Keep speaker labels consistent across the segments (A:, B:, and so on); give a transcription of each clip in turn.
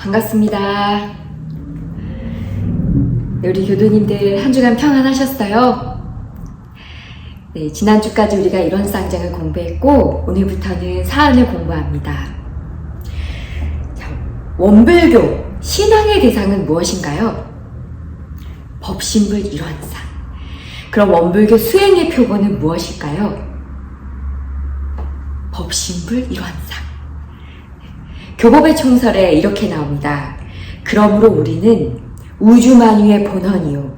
A: 반갑습니다. 네, 우리 교도님들 한 주간 평안하셨어요? 네, 지난주까지 우리가 이런 쌍장을 공부했고 오늘부터는 사안을 공부합니다. 자, 원불교, 신앙의 대상은 무엇인가요? 법신불 일원상. 그럼 원불교 수행의 표본은 무엇일까요? 법신불 일원상. 교법의 총설에 이렇게 나옵니다. 그러므로 우리는 우주만유의 본원이요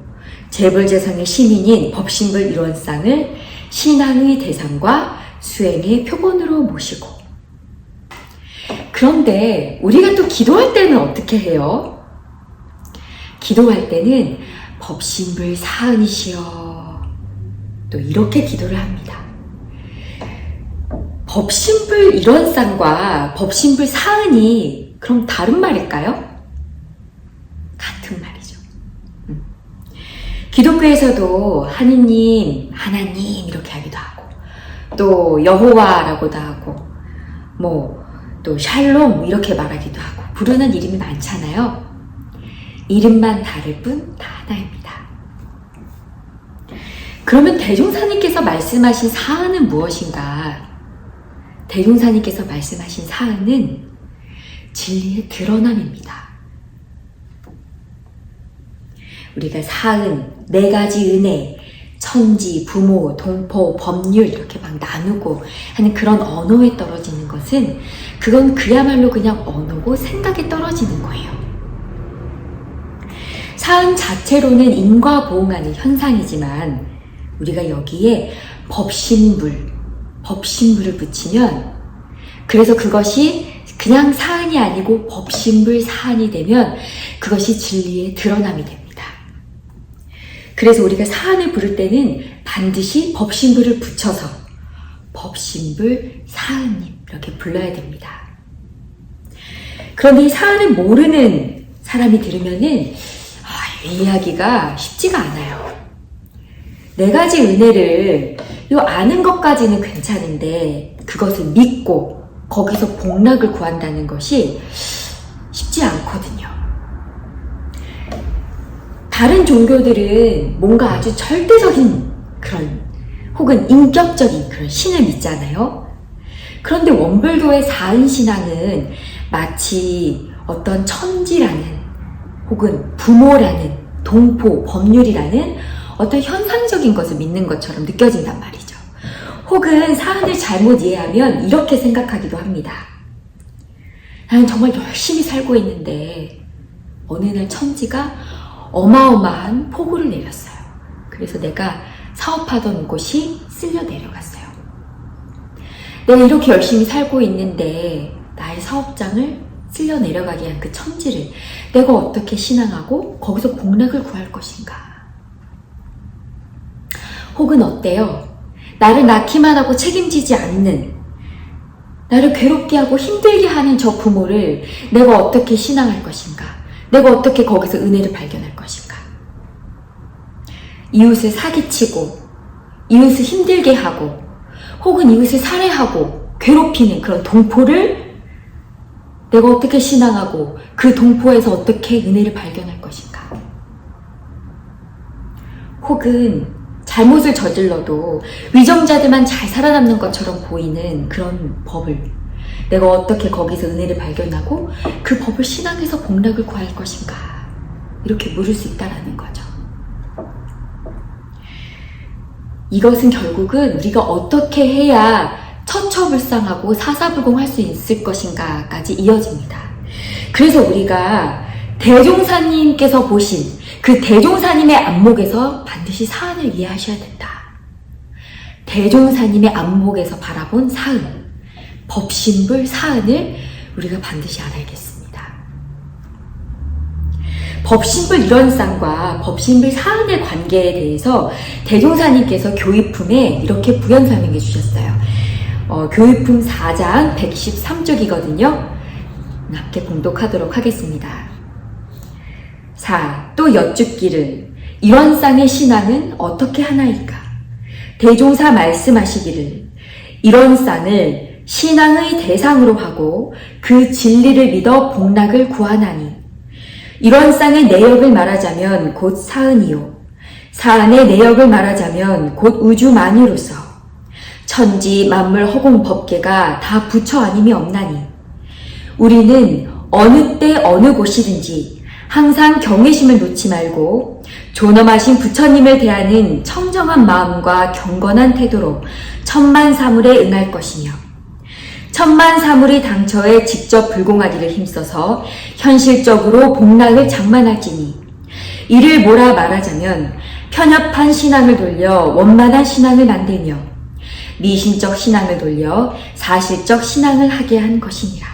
A: 재불재성의 시민인 법신불 일원상을 신앙의 대상과 수행의 표본으로 모시고. 그런데 우리가 또 기도할 때는 어떻게 해요? 기도할 때는 법신불 사은이시여 또 이렇게 기도를 합니다. 법신불 일원상과 법신불 사은이 그럼 다른 말일까요? 같은 말이죠. 기독교에서도 하느님, 하나님 이렇게 하기도 하고 또 여호와라고도 하고 또 샬롬 이렇게 말하기도 하고 부르는 이름이 많잖아요. 이름만 다를 뿐 다 하나입니다. 그러면 대종사님께서 말씀하신 사은은 무엇인가? 대종사님께서 말씀하신 사은은 진리의 드러남입니다. 우리가 사은, 네 가지 은혜, 천지, 부모, 동포, 법률 이렇게 막 나누고 하는 그런 언어에 떨어지는 것은 그건 그야말로 그냥 언어고 생각에 떨어지는 거예요. 사은 자체로는 인과보응하는 현상이지만 우리가 여기에 법신불을 붙이면 그래서 그것이 그냥 사은이 아니고 법신불 사은이 되면 그것이 진리의 드러남이 됩니다. 그래서 우리가 사은을 부를 때는 반드시 법신불을 붙여서 법신불 사은님 이렇게 불러야 됩니다. 그런데 이 사은을 모르는 사람이 들으면은 이해하기가 쉽지가 않아요. 네 가지 은혜를 아는 것까지는 괜찮은데 그것을 믿고 거기서 복락을 구한다는 것이 쉽지 않거든요. 다른 종교들은 뭔가 아주 절대적인 그런 혹은 인격적인 그런 신을 믿잖아요. 그런데 원불교의 사은신앙은 마치 어떤 천지라는 혹은 부모라는 동포, 법률이라는 어떤 현상적인 것을 믿는 것처럼 느껴진단 말이죠. 혹은 사안을 잘못 이해하면 이렇게 생각하기도 합니다. 나는 정말 열심히 살고 있는데 어느 날 천지가 어마어마한 폭우를 내렸어요. 그래서 내가 사업하던 곳이 쓸려 내려갔어요. 내가 이렇게 열심히 살고 있는데 나의 사업장을 쓸려 내려가게 한 그 천지를 내가 어떻게 신앙하고 거기서 복락을 구할 것인가? 혹은 어때요? 나를 낳기만 하고 책임지지 않는, 나를 괴롭게 하고 힘들게 하는 저 부모를 내가 어떻게 신앙할 것인가? 내가 어떻게 거기서 은혜를 발견할 것인가? 이웃을 사기치고, 이웃을 힘들게 하고, 혹은 이웃을 살해하고, 괴롭히는 그런 동포를 내가 어떻게 신앙하고 그 동포에서 어떻게 은혜를 발견할 것인가? 혹은 잘못을 저질러도 위정자들만 잘 살아남는 것처럼 보이는 그런 법을 내가 어떻게 거기서 은혜를 발견하고 그 법을 신앙해서 복락을 구할 것인가? 이렇게 물을 수 있다라는 거죠. 이것은 결국은 우리가 어떻게 해야 처처불상하고 사사불공할 수 있을 것인가까지 이어집니다. 그래서 우리가 대종사님께서 보신 그 대종사님의 안목에서 반드시 사안을 이해하셔야 된다. 대종사님의 안목에서 바라본 사은, 법신불 사은을 우리가 반드시 알아야겠습니다. 법신불 일원상과 법신불 사은의 관계에 대해서 대종사님께서 교의품에 이렇게 부연 설명해 주셨어요. 교의품 4장 113쪽이거든요. 함께 봉독하도록 하겠습니다. 4. 또 여쭙기를 일원상의 신앙은 어떻게 하나이까? 대종사 말씀하시기를 일원상을 신앙의 대상으로 하고 그 진리를 믿어 복락을 구하나니 이런 쌍의 내역을 말하자면 곧 사은이요 사안의 내역을 말하자면 곧 우주 만유로서 천지 만물 허공 법계가 다 부처 아님이 없나니 우리는 어느 때 어느 곳이든지 항상 경외심을 놓지 말고 존엄하신 부처님을 대하는 청정한 마음과 경건한 태도로 천만사물에 응할 것이며 천만사물이 당처에 직접 불공하기를 힘써서 현실적으로 복락을 장만할지니 이를 뭐라 말하자면 편협한 신앙을 돌려 원만한 신앙을 만들며 미신적 신앙을 돌려 사실적 신앙을 하게 한 것이니라.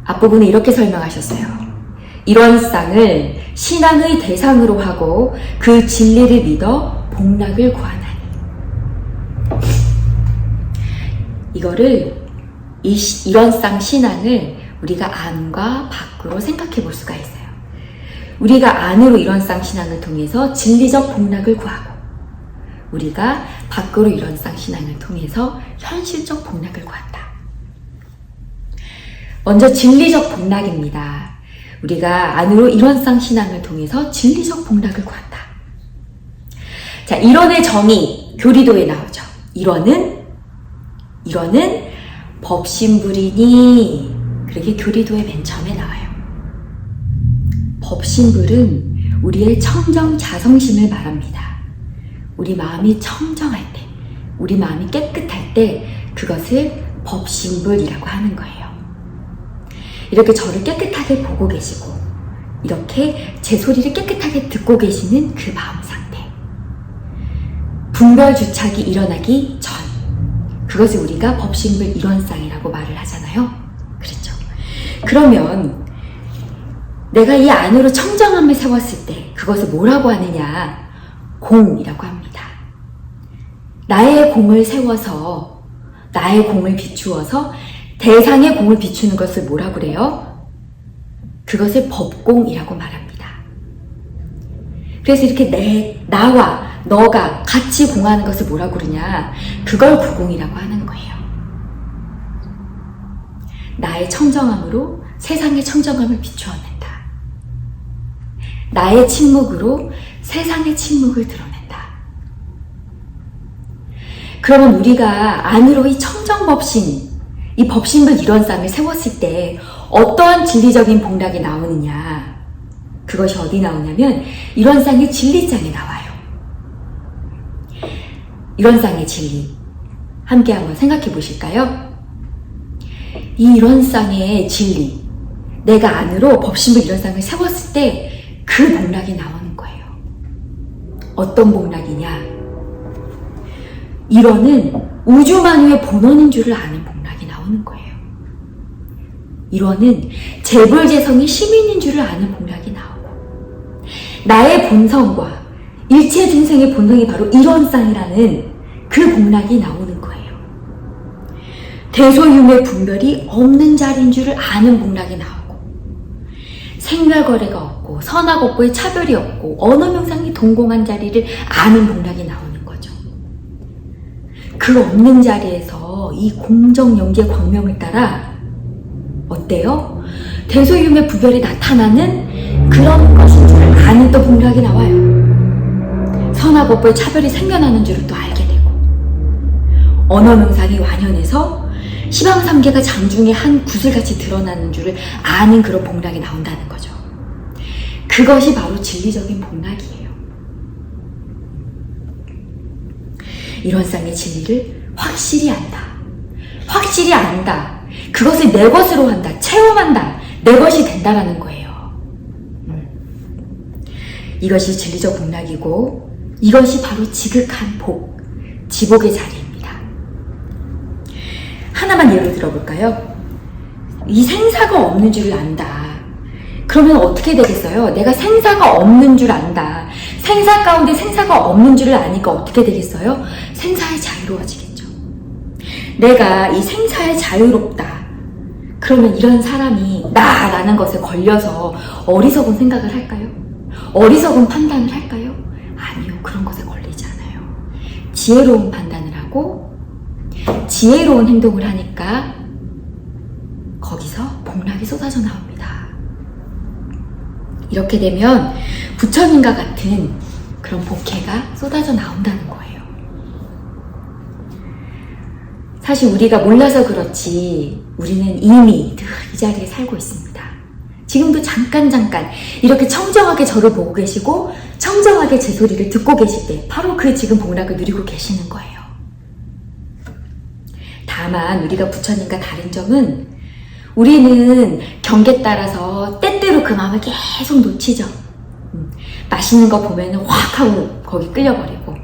A: 앞부분에 이렇게 설명하셨어요. 이런 쌍을 신앙의 대상으로 하고 그 진리를 믿어 복락을 구하나니. 이런 쌍 신앙을 우리가 안과 밖으로 생각해 볼 수가 있어요. 우리가 안으로 이런 쌍 신앙을 통해서 진리적 복락을 구하고 우리가 밖으로 이런 쌍 신앙을 통해서 현실적 복락을 구한다. 먼저 진리적 복락입니다. 우리가 안으로 이런 쌍 신앙을 통해서 진리적 복락을 구한다. 자, 이론의 정의 교리도에 나오죠. 이론은 법신불이니 그렇게 교리도의 맨 처음에 나와요. 법신불은 우리의 청정 자성심을 말합니다. 우리 마음이 청정할 때, 우리 마음이 깨끗할 때 그것을 법신불이라고 하는 거예요. 이렇게 저를 깨끗하게 보고 계시고 이렇게 제 소리를 깨끗하게 듣고 계시는 그 마음 상태, 분별주착이 일어나기 전, 그것을 우리가 법신불 일원상이라고 말을 하잖아요. 그렇죠? 그러면 내가 이 안으로 청정함을 세웠을 때 그것을 뭐라고 하느냐? 공이라고 합니다. 나의 공을 세워서, 나의 공을 비추어서 대상의 공을 비추는 것을 뭐라고 그래요? 그것을 법공이라고 말합니다. 그래서 이렇게 나와 너가 같이 공하는 것을 뭐라고 그러냐? 그걸 구공이라고 하는 거예요. 나의 청정함으로 세상의 청정함을 비추어낸다. 나의 침묵으로 세상의 침묵을 드러낸다. 그러면 우리가 안으로 이 청정법신, 이 법신불 일원상을 세웠을 때 어떠한 진리적인 복락이 나오느냐? 그것이 어디 나오냐면 일원상의 진리장에 나와요. 일원상의 진리, 함께 한번 생각해 보실까요? 이 일원상의 진리, 내가 안으로 법신불 일원상을 세웠을 때 그 복락이 나오는 거예요. 어떤 복락이냐? 일원은 우주만유의 본원인 줄을 아는 복락이 나오는 거예요. 일원은 재불재성이 시민인 줄을 아는 복락이 나오고, 나의 본성과 일체 중생의 본성이 바로 일원상이라는 그 복락이 나오는 거예요. 대소유의 분별이 없는 자리인 줄을 아는 복락이 나오고, 생멸거래가 없고 선악업보의 차별이 없고 언어명상이 동공한 자리를 아는 복락이 나오는 거죠. 그 없는 자리에서 이 공정연기의 광명을 따라 어때요? 대소유의 부별이 나타나는 그런 것인 줄 아는 또 복락이 나와요. 선악업보의 차별이 생겨나는 줄을 또 알게 되고, 언어명상이 완연해서 희망삼계가 장중에 한 구슬같이 드러나는 줄을 아는 그런 복락이 나온다는 거죠. 그것이 바로 진리적인 복락이에요. 일원상의 진리를 확실히 안다. 확실히 안다. 그것을 내 것으로 한다. 체험한다. 내 것이 된다라는 거예요. 이것이 진리적 복락이고 이것이 바로 지극한 복, 지복의 자리입니다. 하나만 예로 들어볼까요? 이 생사가 없는 줄을 안다. 그러면 어떻게 되겠어요? 내가 생사가 없는 줄 안다. 생사 가운데 생사가 없는 줄을 아니까 어떻게 되겠어요? 생사에 자유로워지겠죠. 내가 이 생사에 자유롭다. 그러면 이런 사람이 나라는 것에 걸려서 어리석은 생각을 할까요? 어리석은 판단을 할까요? 아니요. 그런 것에 걸리지 않아요. 지혜로운 판단을 하고 하고 지혜로운 행동을 하니까 거기서 복락이 쏟아져 나옵니다. 이렇게 되면 부처님과 같은 그런 복회가 쏟아져 나온다는 거예요. 사실 우리가 몰라서 그렇지 우리는 이미 늘 이 자리에 살고 있습니다. 지금도 잠깐 이렇게 청정하게 저를 보고 계시고 청정하게 제 소리를 듣고 계실 때 바로 그 지금 복락을 누리고 계시는 거예요. 다만 우리가 부처님과 다른 점은 우리는 경계에 따라서 때때로 그 마음을 계속 놓치죠. 맛있는 거 보면 확 하고 거기 끌려버리고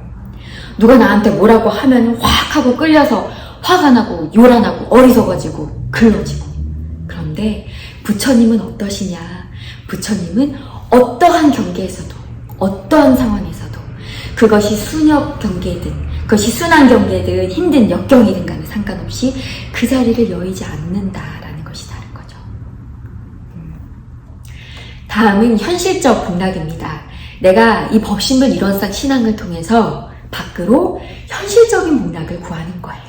A: 누가 나한테 뭐라고 하면 확 하고 끌려서 화가 나고 요란하고 어리석어지고 글러지고. 그런데 부처님은 어떠시냐? 부처님은 어떠한 경계에서도 어떠한 상황에서도 그것이 순역 경계든 그것이 순한 경계든 힘든 역경이든 간에 상관없이 그 자리를 여의지 않는다라는 것이 다른 거죠. 다음은 현실적 복락입니다. 내가 이 법신불 일원상 신앙을 통해서 밖으로 현실적인 복락을 구하는 거예요.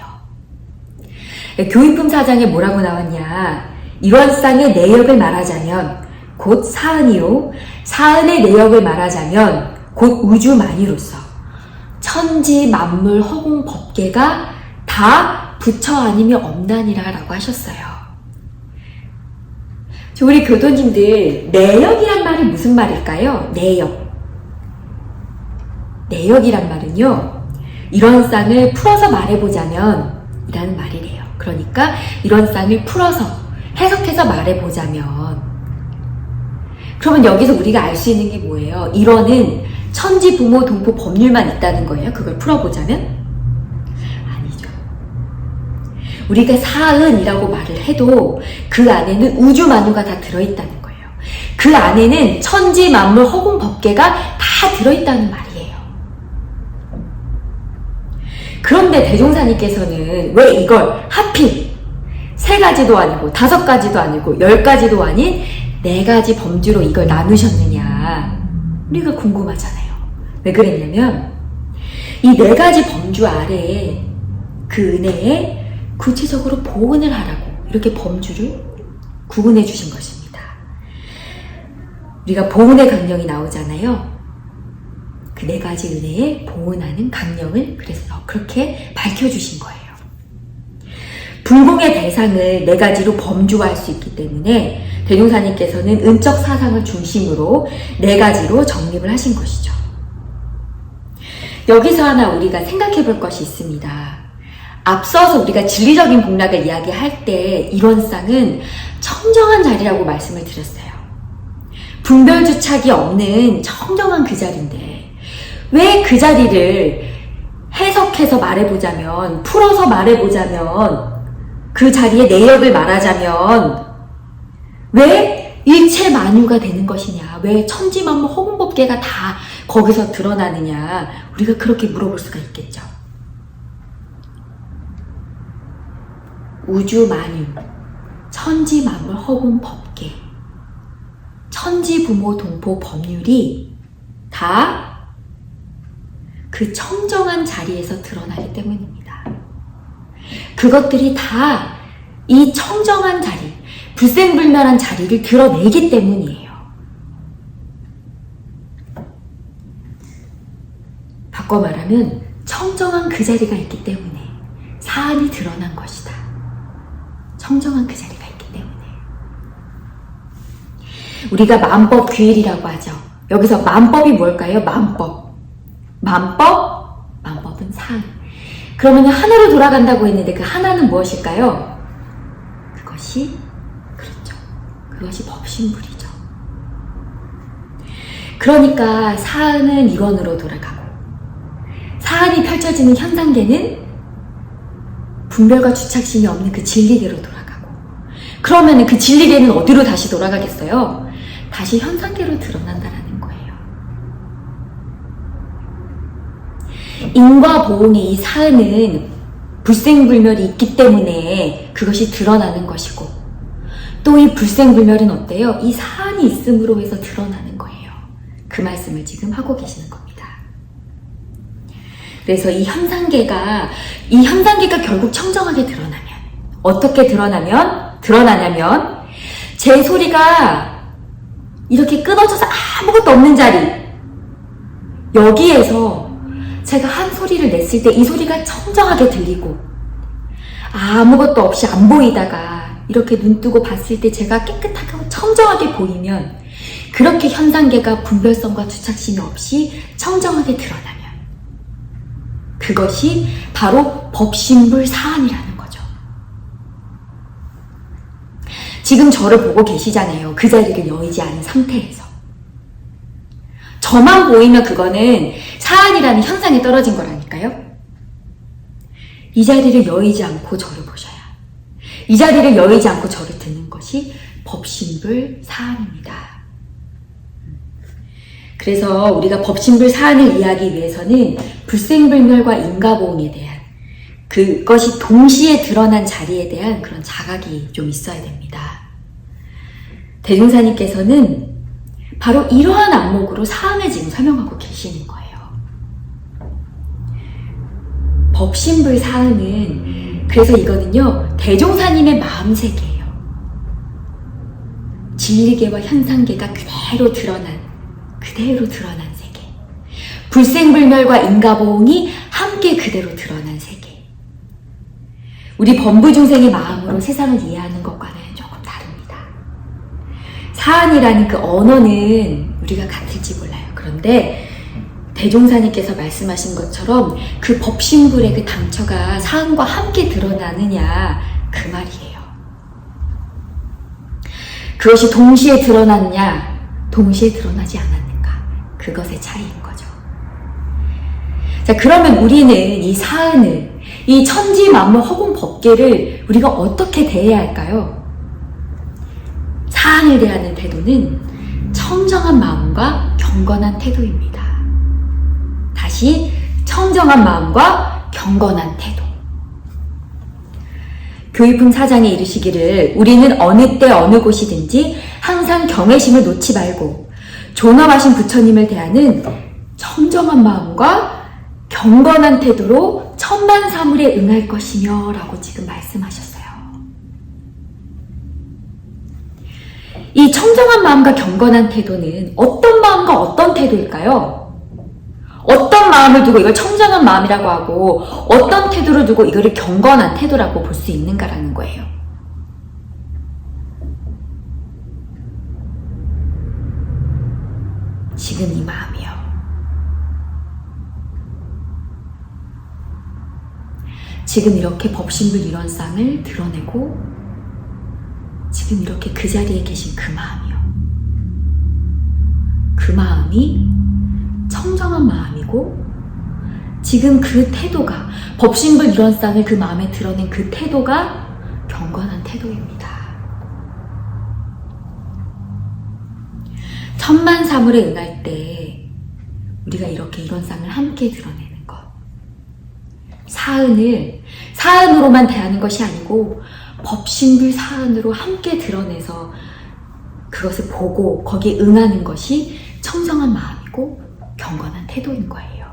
A: 교인품 사장에 뭐라고 나왔냐? 일원상의 내역을 말하자면 곧 사은이요. 사은의 내역을 말하자면 곧 우주만이로서 천지 만물 허공 법계가 다 부처 아니면 없나니라 라고 하셨어요. 우리 교도님들 내역이란 말이 무슨 말일까요? 내역이란 말은요, 일원상을 풀어서 말해보자면 이라는 말이래요. 그러니까 일원상을 풀어서 해석해서 말해보자면, 그러면 여기서 우리가 알 수 있는 게 뭐예요? 일원은 천지 부모 동포 법률만 있다는 거예요? 그걸 풀어보자면? 아니죠. 우리가 사은이라고 말을 해도 그 안에는 우주 만유가 다 들어있다는 거예요. 그 안에는 천지 만물 허공 법계가 다 들어있다는 말이에요. 그런데 대종사님께서는 왜 이걸 하필 3가지도 아니고 5가지도 아니고 10가지도 아닌 4가지 범주로 이걸 나누셨느냐, 우리가 궁금하잖아요. 왜 그랬냐면 이 4가지 범주 아래에 그 은혜에 구체적으로 보은을 하라고 이렇게 범주를 구분해 주신 것입니다. 우리가 보은의 강령이 나오잖아요. 그 4가지 은혜에 보은하는 강령을 그래서 그렇게 밝혀주신 거예요. 불공의 대상을 4가지로 범주화할 수 있기 때문에 대종사님께서는 은적 사상을 중심으로 4가지로 정립을 하신 것이죠. 여기서 하나 우리가 생각해 볼 것이 있습니다. 앞서서 우리가 진리적인 복락을 이야기할 때 일원상은 청정한 자리라고 말씀을 드렸어요. 분별주착이 없는 청정한 그 자리인데 왜 그 자리를 해석해서 말해보자면, 풀어서 말해보자면, 그 자리의 내역을 말하자면 왜 일체 만유가 되는 것이냐, 왜 천지만물 허공법계가 다 거기서 드러나느냐, 우리가 그렇게 물어볼 수가 있겠죠. 우주 만유, 천지만물 허공법계, 천지부모 동포 법률이 다 그 청정한 자리에서 드러나기 때문입니다. 그것들이 다 이 청정한 자리, 불생불멸한 자리를 드러내기 때문이에요. 바꿔 말하면 청정한 그 자리가 있기 때문에 사안이 드러난 것이다. 청정한 그 자리가 있기 때문에. 우리가 만법 규일이라고 하죠. 여기서 만법이 뭘까요? 만법은 사안. 그러면 하나로 돌아간다고 했는데 그 하나는 무엇일까요? 그것이 법신불이죠. 그러니까 사안은 일원으로 돌아가고 사안이 펼쳐지는 현상계는 분별과 주착심이 없는 그 진리계로 돌아가고, 그러면 그 진리계는 어디로 다시 돌아가겠어요? 다시 현상계로 드러난다라는 거예요. 인과 보응의 이 사은은 불생불멸이 있기 때문에 그것이 드러나는 것이고, 또 이 불생불멸은 어때요? 이 사안이 있음으로 해서 드러나는 거예요. 그 말씀을 지금 하고 계시는 겁니다. 그래서 이 현상계가 결국 청정하게 드러나면, 어떻게 드러나냐면, 제 소리가 이렇게 끊어져서 아무것도 없는 자리, 여기에서 제가 한 소리를 냈을 때 이 소리가 청정하게 들리고, 아무것도 없이 안 보이다가 이렇게 눈 뜨고 봤을 때 제가 깨끗하고 청정하게 보이면, 그렇게 현상계가 분별성과 주착심이 없이 청정하게 드러나면, 그것이 바로 법신불사안이라는 거죠. 지금 저를 보고 계시잖아요. 그 자리를 여의지 않은 상태에서. 저만 보이면 그거는 사안이라는 현상에 떨어진 거라니까요. 이 자리를 여의지 않고 저를 보셔야, 이 자리를 여의지 않고 저를 듣는 것이 법신불사안입니다. 그래서 우리가 법신불사안을 이해하기 위해서는 불생불멸과 인과보응에 대한, 그것이 동시에 드러난 자리에 대한 그런 자각이 좀 있어야 됩니다. 대종사님께서는 바로 이러한 안목으로 사안을 지금 설명하고 계시는 거예요. 법신불사안은 그래서 이거는요, 대종사님의 마음세계예요. 진리계와 현상계가 그대로 드러난 세계. 불생불멸과 인과보응이 함께 그대로 드러난 세계. 우리 범부중생의 마음으로 세상을 이해하는 것과는 조금 다릅니다. 사안이라는 그 언어는 우리가 같을지 몰라요. 그런데 대종사님께서 말씀하신 것처럼 그 법신불의 그 당처가 사안과 함께 드러나느냐, 그 말이에요. 그것이 동시에 드러났냐, 동시에 드러나지 않았는가, 그것의 차이인 거죠. 자, 그러면 우리는 이 사안을, 이 천지만물 허공 법계를 우리가 어떻게 대해야 할까요? 사안을 대하는 태도는 청정한 마음과 경건한 태도입니다. 다시, 청정한 마음과 경건한 태도. 교의품 사장에 이르시기를, 우리는 어느 때 어느 곳이든지 항상 경외심을 놓지 말고 존엄하신 부처님을 대하는 청정한 마음과 경건한 태도로 천만사물에 응할 것이며 라고 지금 말씀하셨어요. 이 청정한 마음과 경건한 태도는 어떤 마음과 어떤 태도일까요? 어떤 마음을 두고 이걸 청정한 마음이라고 하고 어떤 태도를 두고 이거를 경건한 태도라고 볼 수 있는가라는 거예요. 지금 이 마음이요. 지금 이렇게 법신불일원상을 드러내고 지금 이렇게 그 자리에 계신 그 마음이요. 그 마음이 청정한 마음이고 지금 그 태도가 법신불일원상을 그 마음에 드러낸 그 태도가 경건한 태도입니다. 천만사물에 응할 때 우리가 이렇게 일원상을 함께 드러내는 것, 사은으로만 대하는 것이 아니고 법신불 사은으로 함께 드러내서 그것을 보고 거기에 응하는 것이 청정한 마음이고 경건한 태도인 거예요.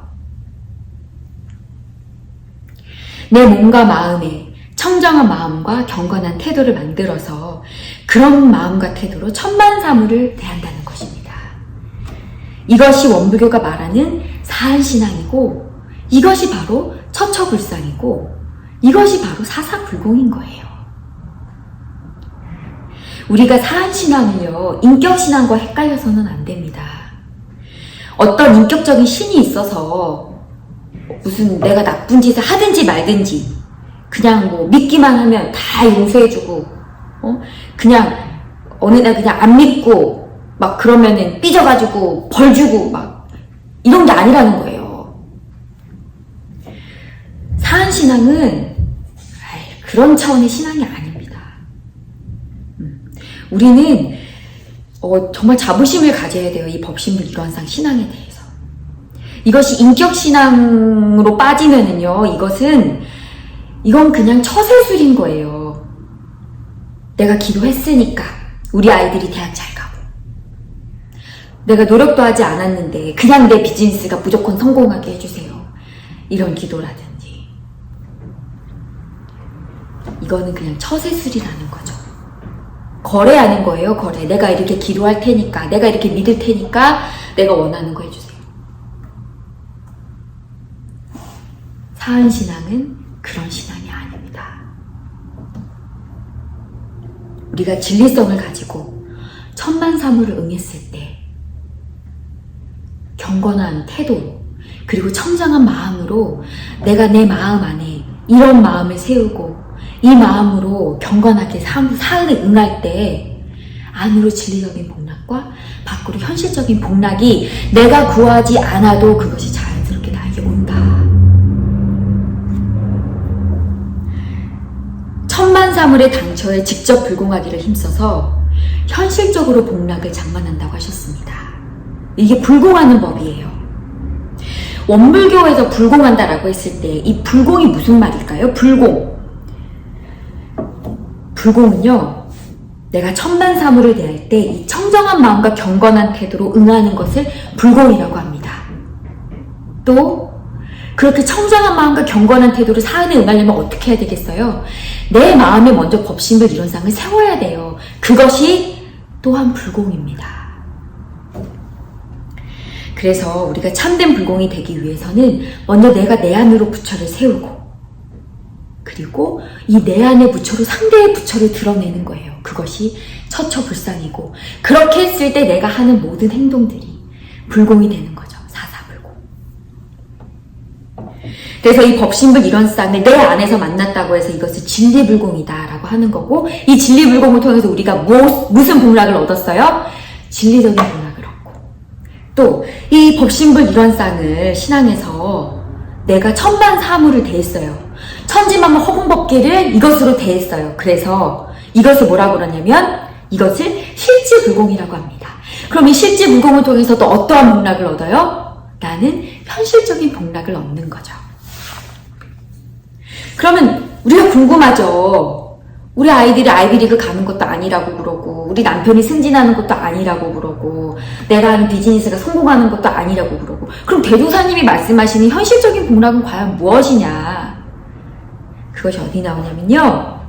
A: 내 몸과 마음에 청정한 마음과 경건한 태도를 만들어서 그런 마음과 태도로 천만사물을 대한다는 것입니다. 이것이 원불교가 말하는 사한신앙이고 이것이 바로 처처불상이고 이것이 바로 사사불공인 거예요. 우리가 사한신앙을요, 인격신앙과 헷갈려서는 안 됩니다. 어떤 인격적인 신이 있어서 무슨 내가 나쁜 짓을 하든지 말든지 그냥 뭐 믿기만 하면 다 용서해주고 그냥 어느 날 그냥 안 믿고 막 그러면은 삐져가지고 벌 주고 막 이런 게 아니라는 거예요. 사한신앙은 그런 차원의 신앙이 아닙니다. 우리는 정말 자부심을 가져야 돼요. 이 법신불일원상 신앙에 대해서. 이것이 인격신앙으로 빠지면은요, 이건 그냥 처세술인 거예요. 내가 기도했으니까 우리 아이들이 대학 잘 가고 내가 노력도 하지 않았는데 그냥 내 비즈니스가 무조건 성공하게 해주세요. 이런 기도라든지. 이거는 그냥 처세술이라는 거죠. 거래하는 거예요, 거래. 내가 이렇게 기도할 테니까, 내가 이렇게 믿을 테니까 내가 원하는 거 해주세요. 사은신앙은 그런 신앙이 아닙니다. 우리가 진리성을 가지고 천만사물을 응했을 때 경건한 태도로 그리고 청정한 마음으로 내가 내 마음 안에 이런 마음을 세우고 이 마음으로 경건하게 사은에 응할 때 안으로 진리적인 복락과 밖으로 현실적인 복락이 내가 구하지 않아도 그것이 자연스럽게 나에게 온다. 천만사물의 당처에 직접 불공하기를 힘써서 현실적으로 복락을 장만한다고 하셨습니다. 이게 불공하는 법이에요. 원불교에서 불공한다라고 했을 때 이 불공이 무슨 말일까요? 불공은요, 내가 천만사물을 대할 때 이 청정한 마음과 경건한 태도로 응하는 것을 불공이라고 합니다. 또 그렇게 청정한 마음과 경건한 태도로 사은에 응하려면 어떻게 해야 되겠어요? 내 마음에 먼저 법신불 이론상을 세워야 돼요. 그것이 또한 불공입니다. 그래서 우리가 참된 불공이 되기 위해서는 먼저 내가 내 안으로 부처를 세우고 그리고 이 내 안의 부처로 상대의 부처를 드러내는 거예요. 그것이 처처불상이고 그렇게 했을 때 내가 하는 모든 행동들이 불공이 되는 거죠. 사사불공. 그래서 이 법신불 이론상을 내 안에서 만났다고 해서 이것을 진리불공이다 라고 하는 거고 이 진리불공을 통해서 우리가 무슨 복락을 얻었어요? 진리적인 복락을 얻고 또 이 법신불 이론상을 신앙에서 내가 천만사물을 대했어요. 천지만물 허공법계를 이것으로 대했어요. 그래서 이것을 뭐라고 그러냐면 이것을 실지불공이라고 합니다. 그럼 이 실지불공을 통해서 또 어떠한 복락을 얻어요? 나는 현실적인 복락을 얻는 거죠. 그러면 우리가 궁금하죠. 우리 아이들이 아이비리그 가는 것도 아니라고 그러고 우리 남편이 승진하는 것도 아니라고 그러고 내가 하는 비즈니스가 성공하는 것도 아니라고 그러고 그럼 대도사님이 말씀하시는 현실적인 복락은 과연 무엇이냐? 그것이 어디 나오냐면요.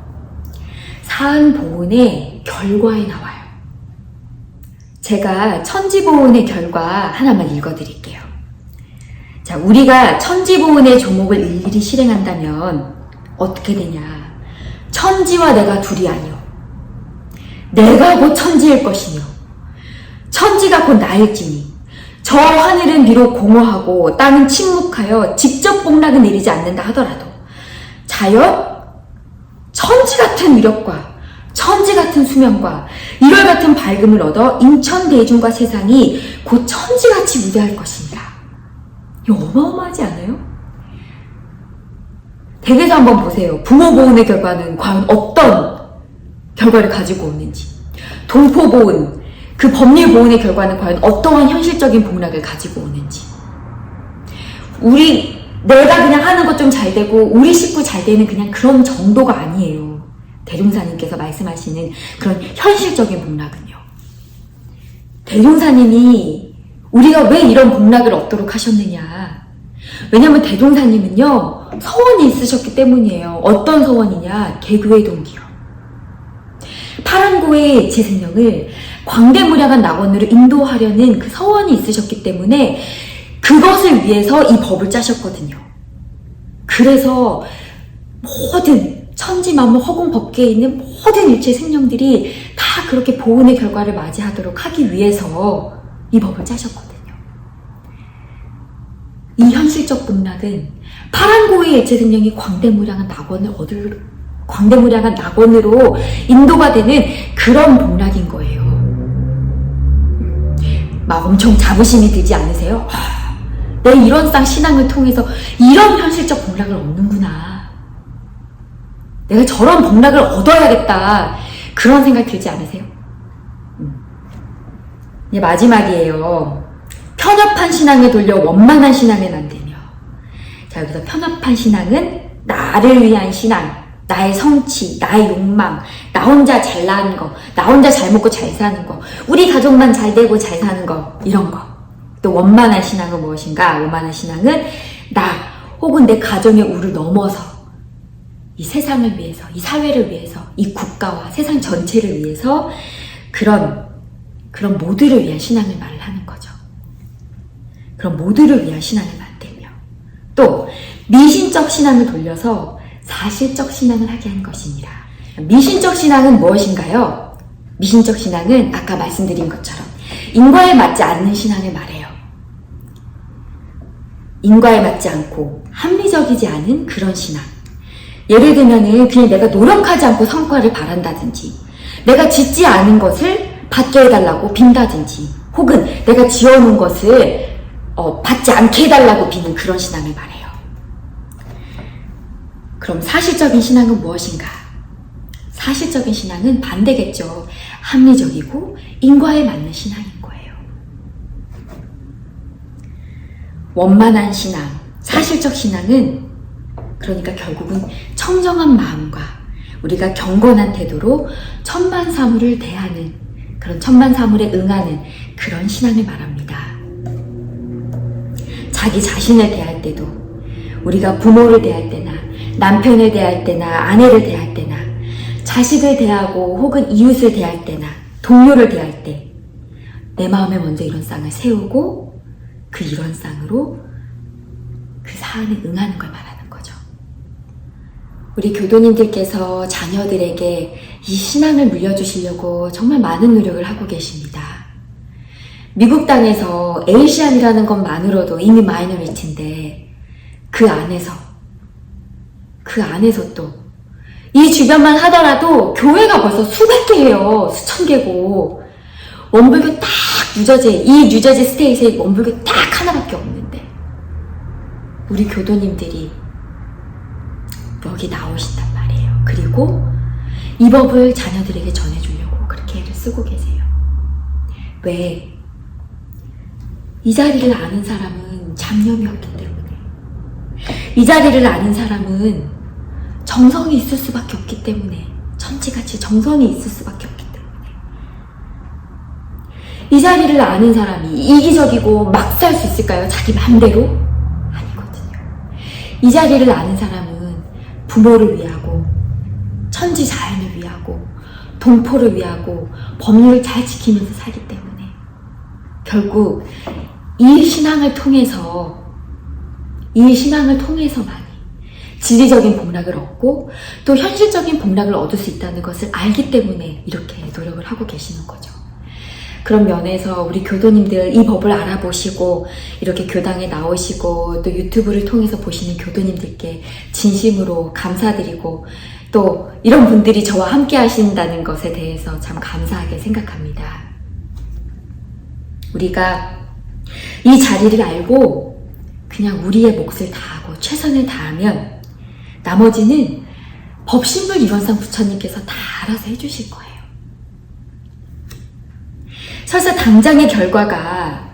A: 사은보은의 결과에 나와요. 제가 천지보은의 결과 하나만 읽어드릴게요. 자, 우리가 천지보은의 조목을 일일이 실행한다면 어떻게 되냐? 천지와 내가 둘이 아니요. 내가 곧 천지일 것이며 천지가 곧 나일지니 저 하늘은 비록 공허하고 땅은 침묵하여 직접 복락은 내리지 않는다 하더라도 자연 천지 같은 위력과 천지 같은 수명과 일월 같은 밝음을 얻어 인천대중과 세상이 곧 천지같이 위대할 것이니라. 이거 어마어마하지 않아요? 댁에서 한번 보세요. 부모보은의 결과는 과연 어떤 결과를 가지고 오는지, 동포보은, 그 법률보은의 결과는 과연 어떠한 현실적인 복락을 가지고 오는지. 내가 그냥 하는 것 좀 잘 되고 우리 식구 잘 되는 그냥 그런 정도가 아니에요. 대종사님께서 말씀하시는 그런 현실적인 복락은요. 대종사님이 우리가 왜 이런 복락을 얻도록 하셨느냐. 왜냐면 대종사님은요. 서원이 있으셨기 때문이에요. 어떤 서원이냐. 개교의 동기요. 파란고의 재생령을 광대무량한 낙원으로 인도하려는 그 서원이 있으셨기 때문에 그것을 위해서 이 법을 짜셨거든요. 그래서 모든 천지만물 허공법계에 있는 모든 일체 생명들이 다 그렇게 보은의 결과를 맞이하도록 하기 위해서 이 법을 짜셨거든요. 이 현실적 복락은 파란고의 일체 생명이 광대무량한 낙원으로 인도가 되는 그런 복락인 거예요. 막 엄청 자부심이 들지 않으세요? 내 이런 신앙을 통해서 이런 현실적 복락을 얻는구나. 내가 저런 복락을 얻어야겠다. 그런 생각 들지 않으세요? 이제 마지막이에요. 편협한 신앙에 돌려 원만한 신앙을 만들며. 자, 여기서 편협한 신앙은 나를 위한 신앙, 나의 성취, 나의 욕망, 나 혼자 잘나는 거, 나 혼자 잘 먹고 잘 사는 거, 우리 가족만 잘 되고 잘 사는 거, 이런 거. 또 원만한 신앙은 무엇인가? 원만한 신앙은 나 혹은 내 가정의 우를 넘어서 이 세상을 위해서, 이 사회를 위해서, 이 국가와 세상 전체를 위해서 그런 모두를 위한 신앙을 말을 하는 거죠. 그런 모두를 위한 신앙을 만들며 또 미신적 신앙을 돌려서 사실적 신앙을 하게 하는 것입니다. 미신적 신앙은 무엇인가요? 미신적 신앙은 아까 말씀드린 것처럼 인과에 맞지 않는 신앙을 말해요. 인과에 맞지 않고 합리적이지 않은 그런 신앙. 예를 들면은 그냥 내가 노력하지 않고 성과를 바란다든지, 내가 짓지 않은 것을 받게 해달라고 빈다든지, 혹은 내가 지어놓은 것을 받지 않게 해달라고 비는 그런 신앙을 말해요. 그럼 사실적인 신앙은 무엇인가? 사실적인 신앙은 반대겠죠. 합리적이고 인과에 맞는 신앙인 거예요. 원만한 신앙, 사실적 신앙은 그러니까 결국은 청정한 마음과 우리가 경건한 태도로 천만사물을 대하는, 그런 천만사물에 응하는 그런 신앙을 말합니다. 자기 자신을 대할 때도, 우리가 부모를 대할 때나 남편을 대할 때나 아내를 대할 때나 자식을 대하고 혹은 이웃을 대할 때나 동료를 대할 때 내 마음에 먼저 이런 쌍을 세우고 그 이런 쌍으로 그 사안에 응하는 걸 말하는 거죠. 우리 교도님들께서 자녀들에게 이 신앙을 물려주시려고 정말 많은 노력을 하고 계십니다. 미국 땅에서 에이시안이라는 것만으로도 이미 마이너리티인데 그 안에서 또 이 주변만 하더라도 교회가 벌써 수백 개예요. 수천 개고 원불교 딱 이 뉴저지 스테이트에 원불교 딱 하나밖에 없는데 우리 교도님들이 여기 나오신단 말이에요. 그리고 이 법을 자녀들에게 전해주려고 그렇게 애를 쓰고 계세요. 왜? 이 자리를 아는 사람은 잡념이 없기 때문에, 이 자리를 아는 사람은 정성이 있을 수밖에 없기 때문에, 천지같이 정성이 있을 수밖에 없기 때문에, 이 자리를 아는 사람이 이기적이고 막 살 수 있을까요? 자기 맘대로? 아니거든요. 이 자리를 아는 사람은 부모를 위하고 천지 자연을 위하고 동포를 위하고 법률을 잘 지키면서 살기 때문에 결국 이 신앙을 통해서만 진리적인 복락을 얻고 또 현실적인 복락을 얻을 수 있다는 것을 알기 때문에 이렇게 노력을 하고 계시는 거죠. 그런 면에서 우리 교도님들 이 법을 알아보시고 이렇게 교당에 나오시고 또 유튜브를 통해서 보시는 교도님들께 진심으로 감사드리고 또 이런 분들이 저와 함께 하신다는 것에 대해서 참 감사하게 생각합니다. 우리가 이 자리를 알고 그냥 우리의 몫을 다하고 최선을 다하면 나머지는 법신불 유원상 부처님께서 다 알아서 해주실 거예요. 설사 당장의 결과가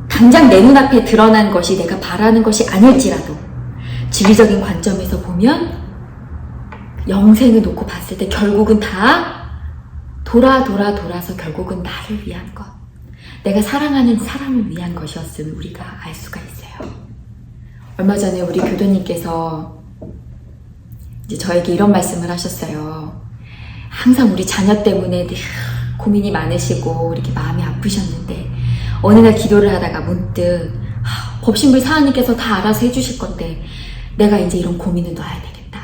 A: 당장 내 눈앞에 드러난 것이 내가 바라는 것이 아닐지라도 진리적인 관점에서 보면 영생을 놓고 봤을 때 결국은 다 돌아서 결국은 나를 위한 것, 내가 사랑하는 사람을 위한 것이었음을 우리가 알 수가 있어요. 얼마 전에 우리 교도님께서 이제 저에게 이런 말씀을 하셨어요. 항상 우리 자녀 때문에 늘 고민이 많으시고 이렇게 마음이 아프셨는데 어느 날 기도를 하다가 문득 법신불 사하님께서 다 알아서 해주실 건데 내가 이제 이런 고민을 놔야 되겠다.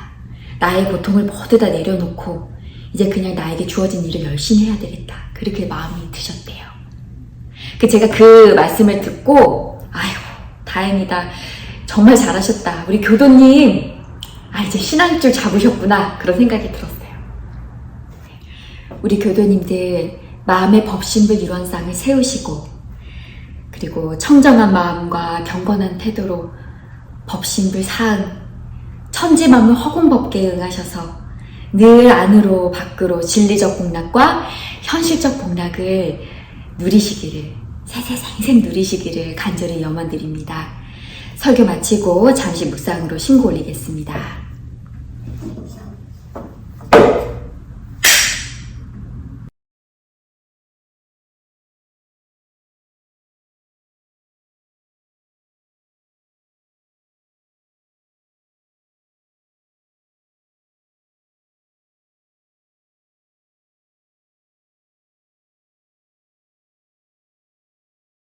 A: 나의 고통을 모두 다 내려놓고 이제 그냥 나에게 주어진 일을 열심히 해야 되겠다. 그렇게 마음이 드셨대요. 제가 그 말씀을 듣고 아이고 다행이다. 정말 잘하셨다. 우리 교도님 이제 신앙줄 잡으셨구나. 그런 생각이 들었어요. 우리 교도님들 마음의 법신불 유언상을 세우시고 그리고 청정한 마음과 경건한 태도로 법신불 사응 천지만물 허공법계에 응하셔서 늘 안으로 밖으로 진리적 복락과 현실적 복락을 누리시기를 세세생생 누리시기를 간절히 염원드립니다. 설교 마치고 잠시 묵상으로 신고 올리겠습니다.